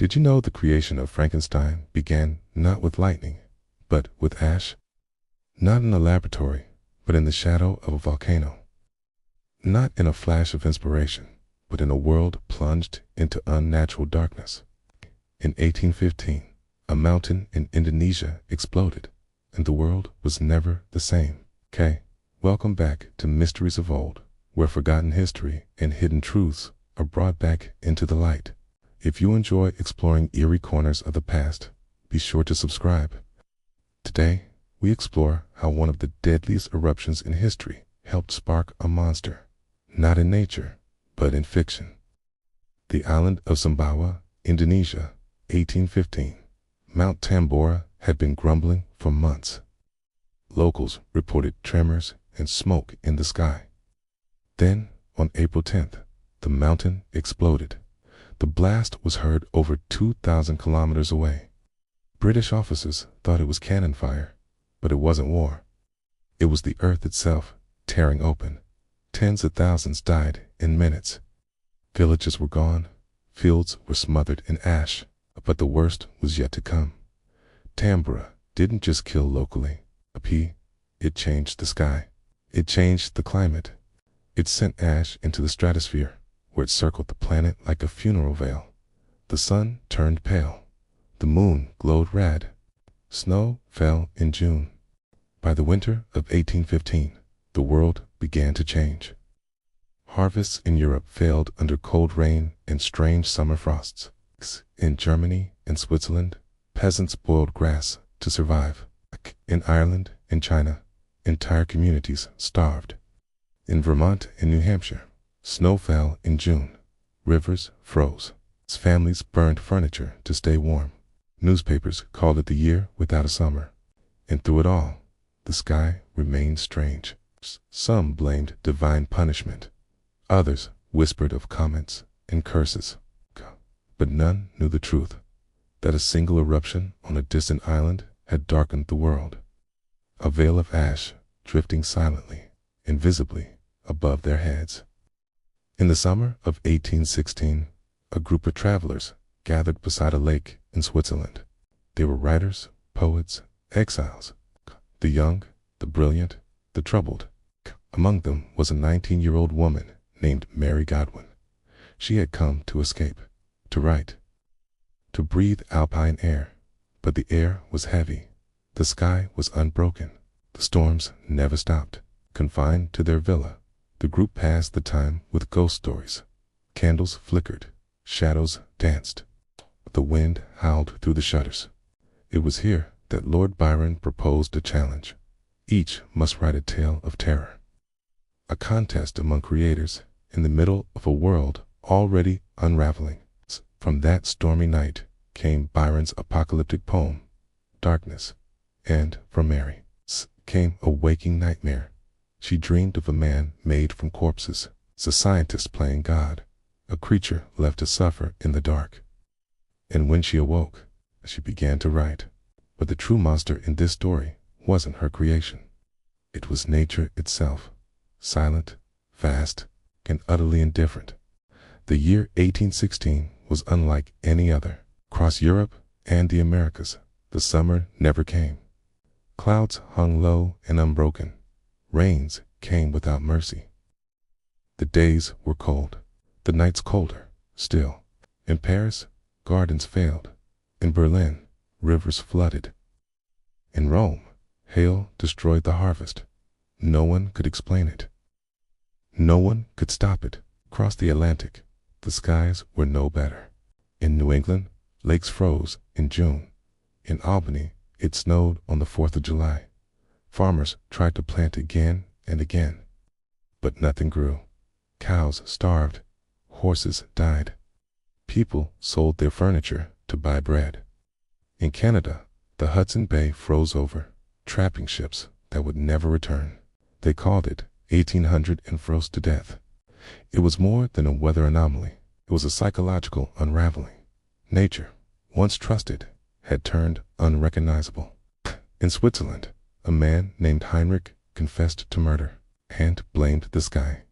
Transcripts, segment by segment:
Did you know the creation of Frankenstein began not with lightning, but with ash? Not in a laboratory, but in the shadow of a volcano. Not in a flash of inspiration, but in a world plunged into unnatural darkness. In 1815, a mountain in Indonesia exploded, and the world was never the same. Welcome back to Mysteries of Old, where forgotten history and hidden truths are brought back into the light. If you enjoy exploring eerie corners of the past, be sure to subscribe. Today, we explore how one of the deadliest eruptions in history helped spark a monster, not in nature, but in fiction. The island of Sumbawa, Indonesia, 1815. Mount Tambora had been grumbling for months. Locals reported tremors and smoke in the sky. Then, on April 10th, the mountain exploded. The blast was heard over 2,000 kilometers away. British officers thought it was cannon fire, but it wasn't war. It was the earth itself tearing open. Tens of thousands died in minutes. Villages were gone, fields were smothered in ash, but the worst was yet to come. Tambora didn't just kill locally. It changed the sky. It changed the climate. It sent ash into the stratosphere, where it circled the planet like a funeral veil. The sun turned pale. The moon glowed red. Snow fell in June. By the winter of 1815, the world began to change. Harvests in Europe failed under cold rain and strange summer frosts. In Germany and Switzerland, peasants boiled grass to survive. In Ireland and China, entire communities starved. In Vermont and New Hampshire, snow fell in June. Rivers froze. Families burned furniture to stay warm. Newspapers called it the year without a summer. And through it all, the sky remained strange. Some blamed divine punishment. Others whispered of comets and curses. But none knew the truth, that a single eruption on a distant island had darkened the world. A veil of ash drifting silently, invisibly, above their heads. In the summer of 1816, a group of travelers gathered beside a lake in Switzerland. They were writers, poets, exiles, the young, the brilliant, the troubled. Among them was a 19-year-old woman named Mary Godwin. She had come to escape, to write, to breathe alpine air. But the air was heavy. The sky was unbroken. The storms never stopped. Confined to their villa, the group passed the time with ghost stories. Candles flickered. Shadows danced. The wind howled through the shutters. It was here that Lord Byron proposed a challenge. Each must write a tale of terror. A contest among creators in the middle of a world already unraveling. From that stormy night came Byron's apocalyptic poem, Darkness, and from Mary came a waking nightmare. She dreamed of a man made from corpses, a scientist playing God, a creature left to suffer in the dark. And when she awoke, she began to write. But the true monster in this story wasn't her creation. It was nature itself, silent, vast, and utterly indifferent. The year 1816 was unlike any other. Across Europe and the Americas, the summer never came. Clouds hung low and unbroken. Rains came without mercy. The days were cold, the nights colder, still. In Paris, gardens failed. In Berlin, rivers flooded. In Rome, hail destroyed the harvest. No one could explain it. No one could stop it. Across the Atlantic, the skies were no better. In New England, lakes froze in June. In Albany, it snowed on the 4th of July. Farmers tried to plant again and again, but nothing grew. Cows starved. Horses died. People sold their furniture to buy bread. In Canada, the Hudson Bay froze over, trapping ships that would never return. They called it 1800 and froze to death. It was more than a weather anomaly. It was a psychological unraveling. Nature, once trusted, had turned unrecognizable. In Switzerland, a man named Heinrich confessed to murder and blamed the sky.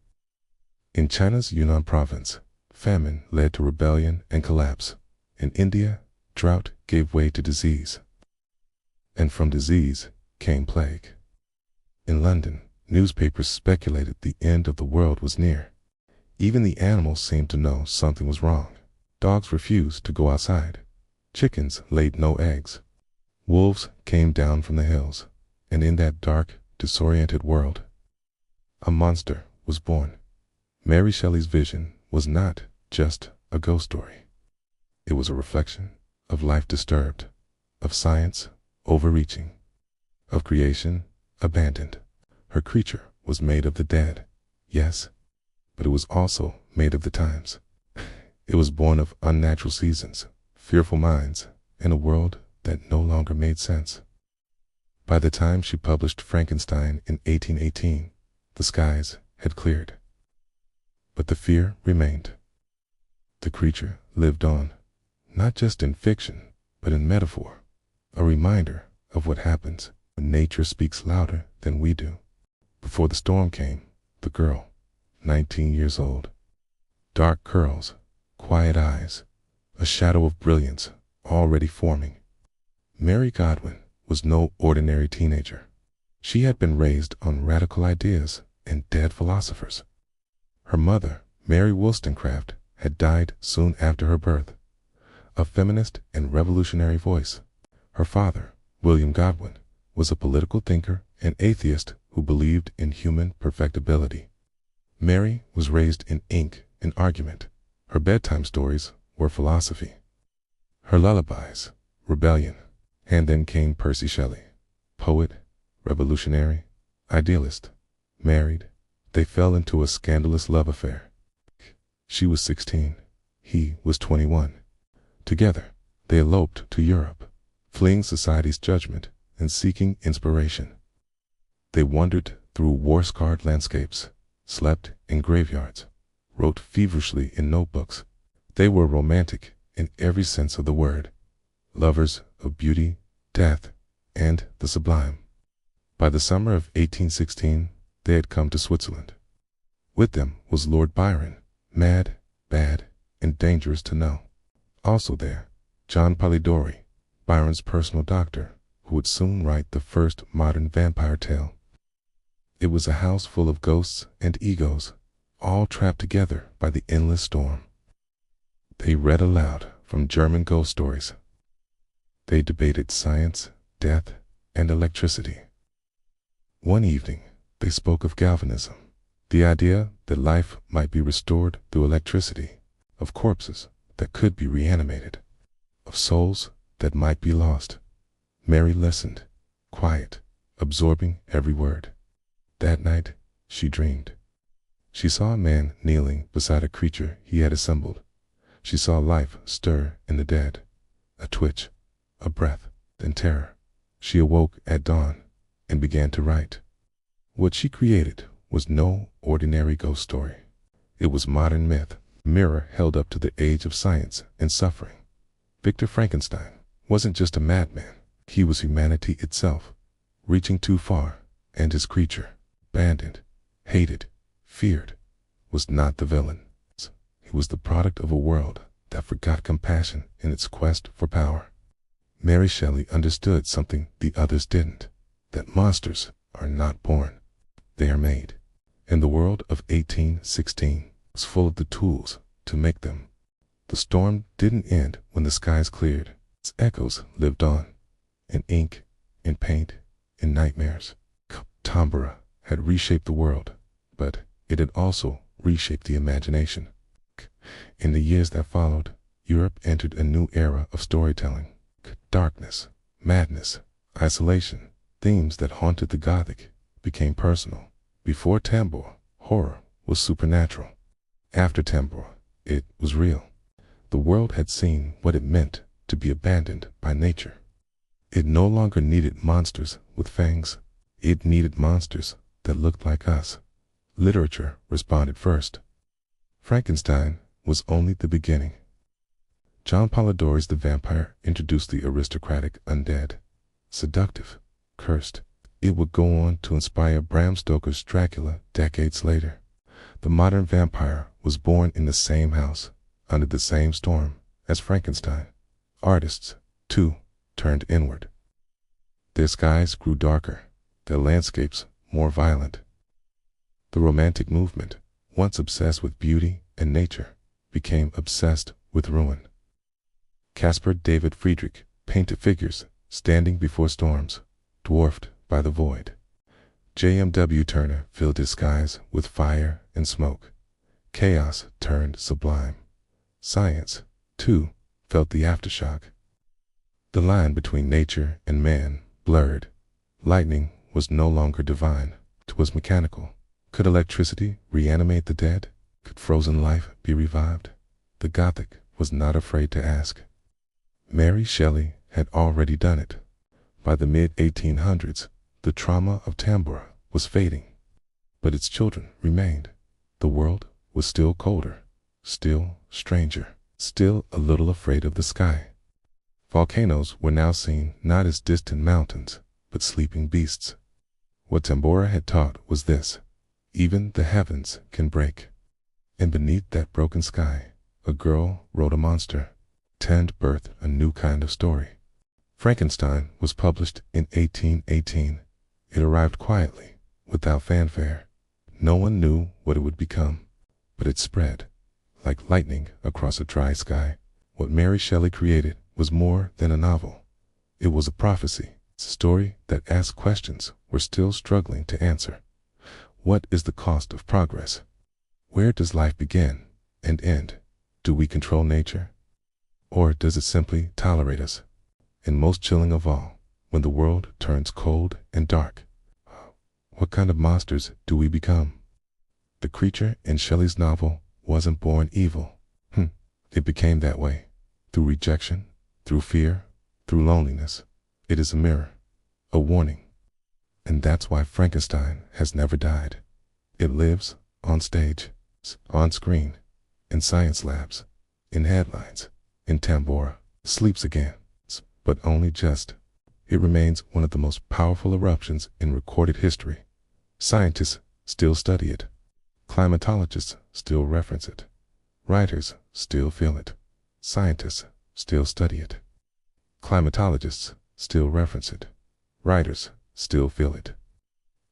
In China's Yunnan province, famine led to rebellion and collapse. In India, drought gave way to disease. And from disease came plague. In London, newspapers speculated the end of the world was near. Even the animals seemed to know something was wrong. Dogs refused to go outside. Chickens laid no eggs. Wolves came down from the hills. And in that dark, disoriented world, a monster was born. Mary Shelley's vision was not just a ghost story. It was a reflection of life disturbed, of science overreaching, of creation abandoned. Her creature was made of the dead, yes, but it was also made of the times. It was born of unnatural seasons, fearful minds, and a world that no longer made sense. By the time she published Frankenstein in 1818, the skies had cleared. But the fear remained. The creature lived on, not just in fiction, but in metaphor, a reminder of what happens when nature speaks louder than we do. Before the storm came, the girl, 19 years old, dark curls, quiet eyes, a shadow of brilliance already forming. Mary Godwin was no ordinary teenager. She had been raised on radical ideas and dead philosophers. Her mother, Mary Wollstonecraft, had died soon after her birth, a feminist and revolutionary voice. Her father, William Godwin, was a political thinker and atheist who believed in human perfectibility. Mary was raised in ink and argument. Her bedtime stories were philosophy. Her lullabies, rebellion. And then came Percy Shelley, poet, revolutionary, idealist. Married, they fell into a scandalous love affair. She was 16, he was 21. Together, they eloped to Europe, fleeing society's judgment and seeking inspiration. They wandered through war-scarred landscapes, slept in graveyards, wrote feverishly in notebooks. They were romantic in every sense of the word, lovers of beauty, death, and the sublime. By the summer of 1816, they had come to Switzerland. With them was Lord Byron, mad, bad, and dangerous to know. Also there, John Polidori, Byron's personal doctor, who would soon write the first modern vampire tale. It was a house full of ghosts and egos, all trapped together by the endless storm. They read aloud from German ghost stories. They debated science, death, and electricity. One evening, they spoke of galvanism, the idea that life might be restored through electricity, of corpses that could be reanimated, of souls that might be lost. Mary listened, quiet, absorbing every word. That night, she dreamed. She saw a man kneeling beside a creature he had assembled. She saw life stir in the dead, a twitch, a breath, then terror. She awoke at dawn and began to write. What she created was no ordinary ghost story. It was modern myth, a mirror held up to the age of science and suffering. Victor Frankenstein wasn't just a madman. He was humanity itself, reaching too far, and his creature, abandoned, hated, feared, was not the villain. He was the product of a world that forgot compassion in its quest for power. Mary Shelley understood something the others didn't, that monsters are not born, they are made. And the world of 1816 was full of the tools to make them. The storm didn't end when the skies cleared. Its echoes lived on, in ink, in paint, in nightmares. Tambora had reshaped the world, but it had also reshaped the imagination. In the years that followed, Europe entered a new era of storytelling. Darkness, madness, isolation, themes that haunted the Gothic, became personal. Before Tambora, horror was supernatural. After Tambora, it was real. The world had seen what it meant to be abandoned by nature. It no longer needed monsters with fangs. It needed monsters that looked like us. Literature responded first. Frankenstein was only the beginning. John Polidori's The Vampire introduced the aristocratic undead, seductive, cursed. It would go on to inspire Bram Stoker's Dracula decades later. The modern vampire was born in the same house, under the same storm, as Frankenstein. artists, too, turned inward. Their skies grew darker, their landscapes more violent. The Romantic movement, once obsessed with beauty and nature, became obsessed with ruin. Caspar David Friedrich painted figures standing before storms, dwarfed by the void. J.M.W. Turner filled his skies with fire and smoke. Chaos turned sublime. Science, too, felt the aftershock. The line between nature and man blurred. Lightning was no longer divine, it was mechanical. Could electricity reanimate the dead? Could frozen life be revived? The Gothic was not afraid to ask. Mary Shelley had already done it. By the mid-1800s, the trauma of Tambora was fading, but its children remained. The world was still colder, still stranger, still a little afraid of the sky. Volcanoes were now seen not as distant mountains, but sleeping beasts. What Tambora had taught was this: even the heavens can break. And beneath that broken sky, a girl rode a monster. Tend birthed a new kind of story. Frankenstein was published in 1818. It arrived quietly, without fanfare. No one knew what it would become, but it spread, like lightning across a dry sky. What Mary Shelley created was more than a novel. It was a prophecy, a story that asked questions we're still struggling to answer. What is the cost of progress? Where does life begin and end? Do we control nature? Or does it simply tolerate us? And most chilling of all, when the world turns cold and dark, what kind of monsters do we become? The creature in Shelley's novel wasn't born evil. It became that way. Through rejection, through fear, through loneliness. It is a mirror, a warning. And that's why Frankenstein has never died. It lives on stage, on screen, in science labs, in headlines, in Tambora. Sleeps again, but only just. It remains one of the most powerful eruptions in recorded history. Scientists still study it. Climatologists still reference it. Writers still feel it. Scientists still study it. Climatologists still reference it. Writers still feel it.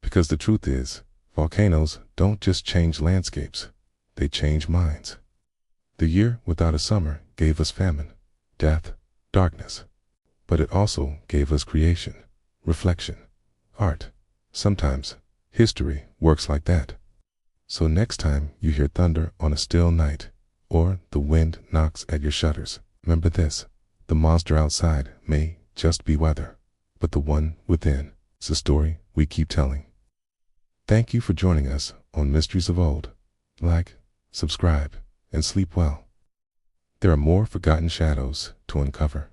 Because the truth is, volcanoes don't just change landscapes, they change minds. The year without a summer gave us famine, death, darkness. But it also gave us creation, reflection, art. Sometimes, history works like that. So next time you hear thunder on a still night, or the wind knocks at your shutters, remember this: the monster outside may just be weather, but the one within is a story we keep telling. Thank you for joining us on Mysteries of Old. Like, subscribe, and sleep well. There are more forgotten shadows to uncover.